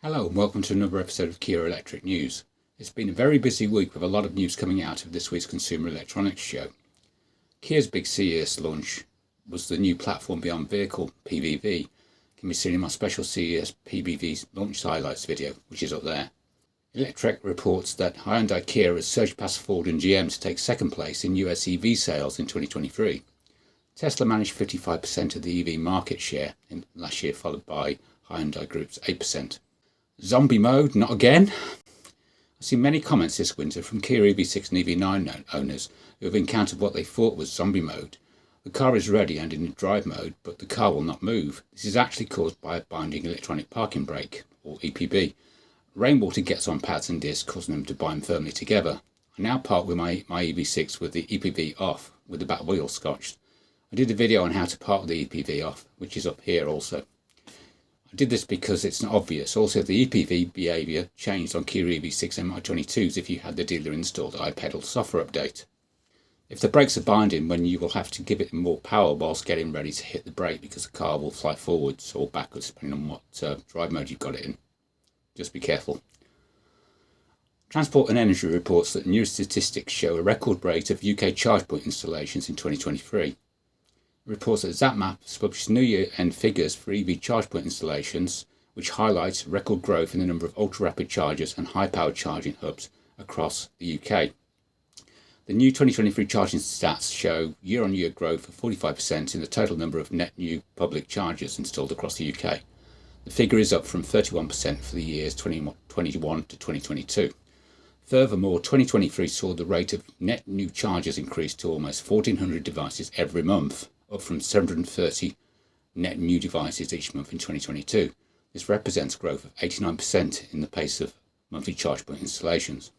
Hello and welcome to another episode of Kia Electric News. It's been a very busy week with a lot of news coming out of this week's Consumer Electronics Show. Kia's big CES launch was the new Platform Beyond Vehicle, PBV. Can be seen in my special CES PBV launch highlights video, which is up there. Electrek reports that Hyundai Kia has surged past Ford and GM to take second place in US EV sales in 2023. Tesla managed 55% of the EV market share in last year, followed by Hyundai Group's 8%. Zombie mode, not again. I've seen many comments this winter from Kia EV6 and EV9 owners who have encountered what they thought was zombie mode. The car is ready and in drive mode, but the car will not move. This is actually caused by a binding electronic parking brake, or EPB. Rainwater gets on pads and discs, causing them to bind firmly together. I now park with my EV6 with the EPB off, with the back wheel scotched. I did a video on how to park the EPB off, which is up here also. I did this because it's not obvious. Also, the EPV behaviour changed on Kia EV6 MI22s if you had the dealer installed iPedal software update. If the brakes are binding, then you will have to give it more power whilst getting ready to hit the brake because the car will fly forwards or backwards depending on what drive mode you've got it in. Just be careful. Transport and Energy reports that new statistics show a record rate of UK charge point installations in 2023. It reports that ZapMap has published new year-end figures for EV charge point installations, which highlights record growth in the number of ultra-rapid chargers and high-powered charging hubs across the UK. The new 2023 charging stats show year-on-year growth of 45% in the total number of net new public chargers installed across the UK. The figure is up from 31% for the years 2021 to 2022. Furthermore, 2023 saw the rate of net new chargers increase to almost 1,400 devices every month, up from 730 net new devices each month in 2022. This represents growth of 89% in the pace of monthly charge point installations.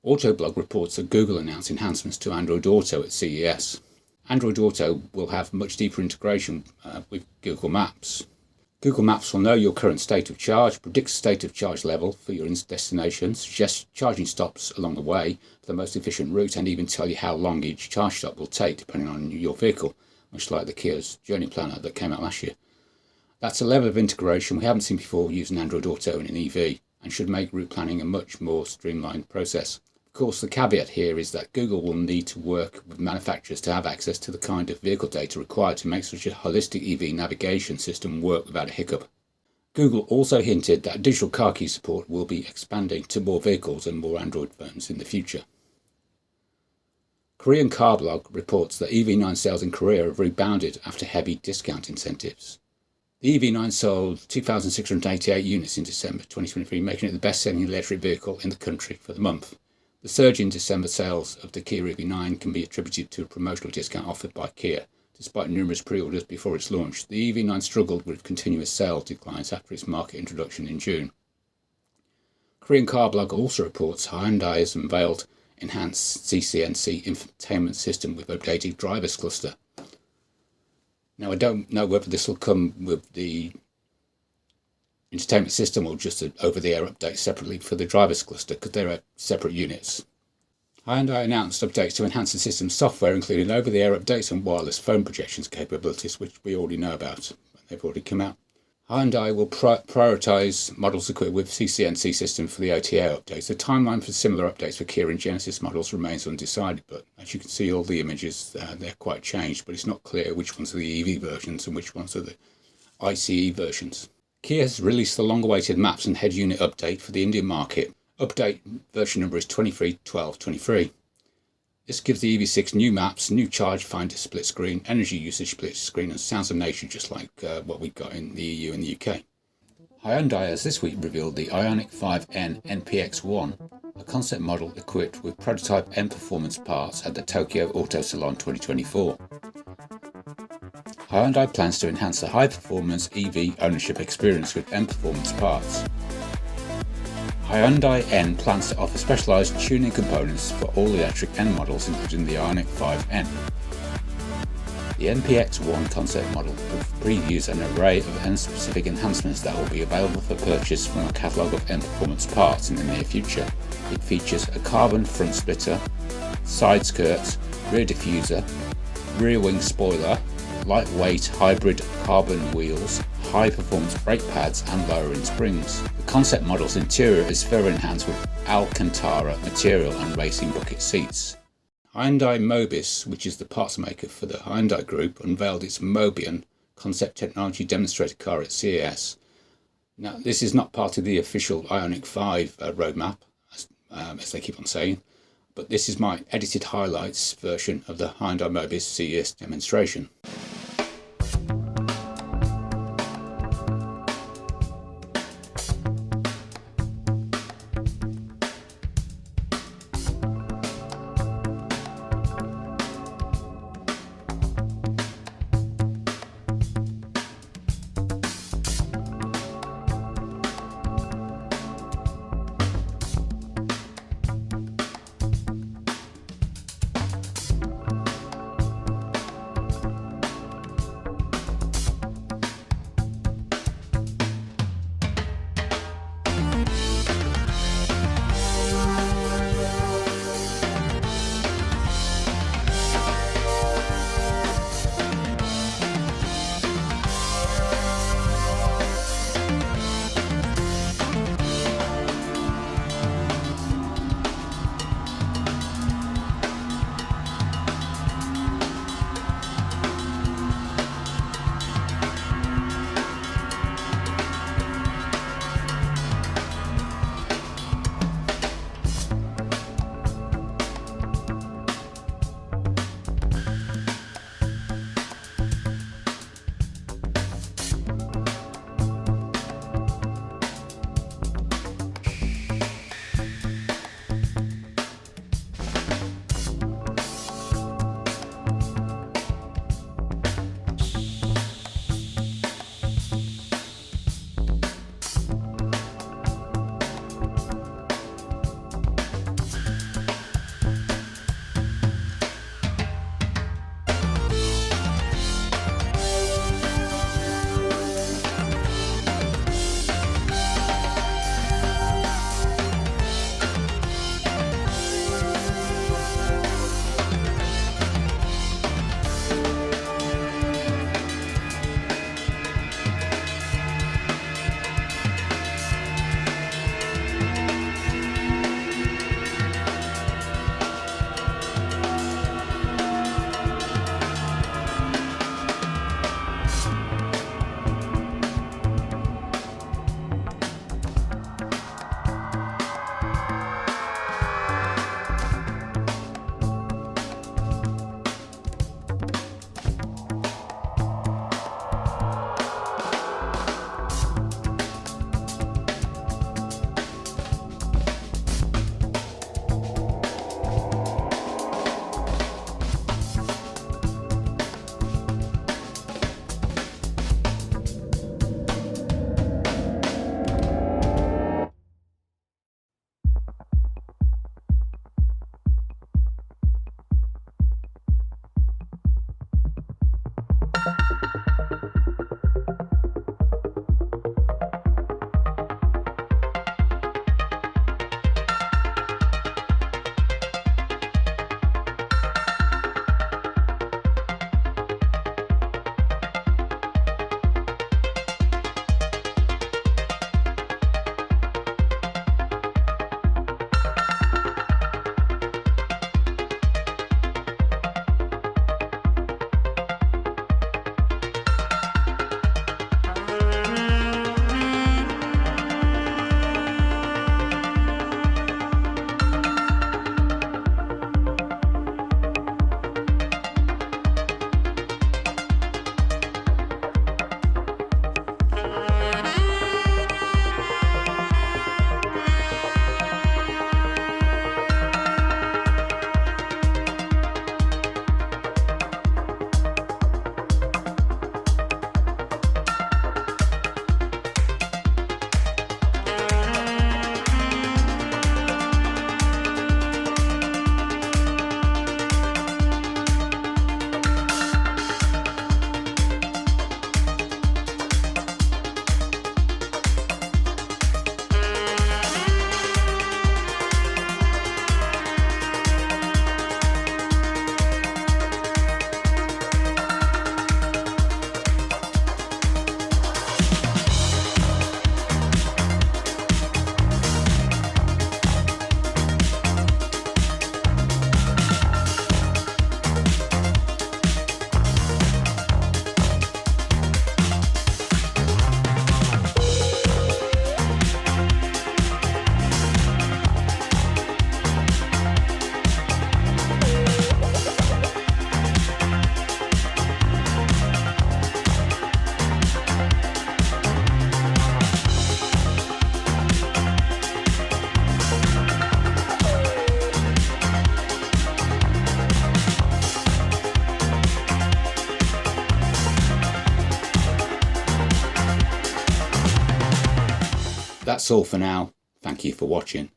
Autoblog reports that Google announced enhancements to Android Auto at CES. Android Auto will have much deeper integration with Google Maps. Google Maps will know your current state of charge, predict state of charge level for your destination, suggest charging stops along the way for the most efficient route, and even tell you how long each charge stop will take depending on your vehicle, much like the Kia's Journey Planner that came out last year. That's a level of integration we haven't seen before using Android Auto in an EV, and should make route planning a much more streamlined process. Of course, the caveat here is that Google will need to work with manufacturers to have access to the kind of vehicle data required to make such a holistic EV navigation system work without a hiccup. Google also hinted that digital car key support will be expanding to more vehicles and more Android phones in the future. Korean Car Blog reports that EV9 sales in Korea have rebounded after heavy discount incentives. The EV9 sold 2,688 units in December 2023, making it the best-selling electric vehicle in the country for the month. The surge in December sales of the Kia EV9 can be attributed to a promotional discount offered by Kia. Despite numerous pre-orders before its launch, the EV9 struggled with continuous sales declines after its market introduction in June. Korean Car Blog also reports Hyundai has unveiled enhanced CCNC infotainment system with updated drivers cluster. Now, I don't know whether this will come with the entertainment system or just an over-the-air update separately for the driver's cluster, because they are separate units. Hyundai announced updates to enhance the system's software, including over-the-air updates and wireless phone projections capabilities, which we already know about. They've already come out. Hyundai will prioritise models equipped with CCNC system for the OTA updates. The timeline for similar updates for Kia and Genesis models remains undecided, but as you can see, all the images, they're quite changed, but it's not clear which ones are the EV versions and which ones are the ICE versions. Kia has released the long-awaited maps and head unit update for the Indian market. Update version number is 23.12.23. This gives the EV6 new maps, new charge finder split screen, energy usage split screen, and sounds of nature, just like what we've got in the EU and the UK. Hyundai has this week revealed the Ioniq 5N NPX1, a concept model equipped with prototype M performance parts at the Tokyo Auto Salon 2024. Hyundai plans to enhance the high-performance EV ownership experience with M performance parts. Hyundai N plans to offer specialised tuning components for all electric N models, including the Ioniq 5N. The NPX1 concept model previews an array of N-specific enhancements that will be available for purchase from a catalogue of N performance parts in the near future. It features a carbon front splitter, side skirts, rear diffuser, rear wing spoiler, lightweight hybrid carbon wheels, high-performance brake pads and lowering springs. The concept model's interior is further enhanced with Alcantara material and racing bucket seats. Hyundai Mobis, which is the parts maker for the Hyundai Group, unveiled its Mobion concept technology demonstrator car at CES. Now, this is not part of the official Ioniq 5 roadmap, as they keep on saying, but this is my edited highlights version of the Hyundai Mobis CES demonstration. That's all for now. Thank you for watching.